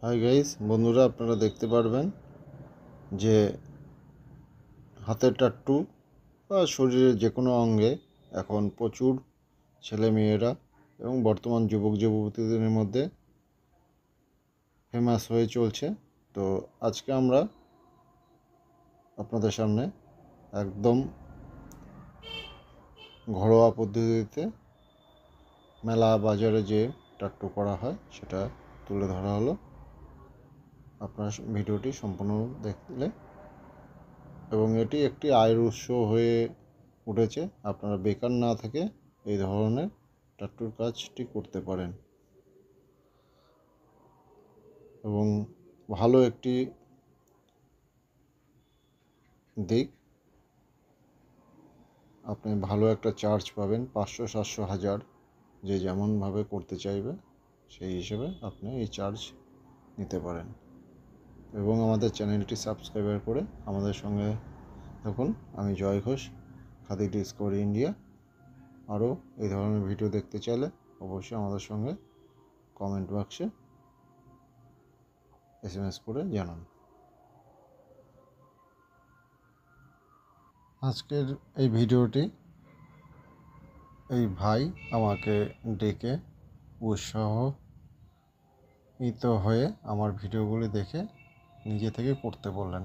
Hi guys, বন্ধুরা আপনারা দেখতে পারবেন যে হাতের টাট্টু বা শরীরের যে কোনো অঙ্গে এখন প্রচুর ছেলে মেয়েরা এবং বর্তমান যুবক যুবতীদের মধ্যে ফেমাস হয়ে চলছে। তো আজকে আমরা আপনাদের সামনে একদম ঘরোয়া পদ্ধতিতে মেলা বাজারে যে টাট্টু করা হয় সেটা তুলে ধরা হলো। আপনার ভিডিওটি সম্পূর্ণ দেখলে এবং এটি একটি আয়ের উৎস হয়ে উঠেছে। আপনারা বেকার না থেকে এই ধরনের টাট্টুর কাজটি করতে পারেন এবং ভালো একটি দিক, আপনি ভালো একটা চার্জ পাবেন। 500, 700, 1000 যে যেমনভাবে করতে চাইবে সেই হিসেবে আপনি এই চার্জ নিতে পারেন এবং আমাদের চ্যানেলটি সাবস্ক্রাইব করে আমাদের সঙ্গে থাকুন। আমি জয় ঘোষ, খাদি ডিসকভারি ইন্ডিয়া। আরও এই ধরনের ভিডিও দেখতে চাইলে অবশ্যই আমাদের সঙ্গে কমেন্ট বক্সে SMS করে জানান। আজকের এই ভিডিওটি এই ভাই আমাকে ডেকে উৎসাহিত হয়ে আমার ভিডিওগুলি দেখে নিজে থেকে করতে বললেন।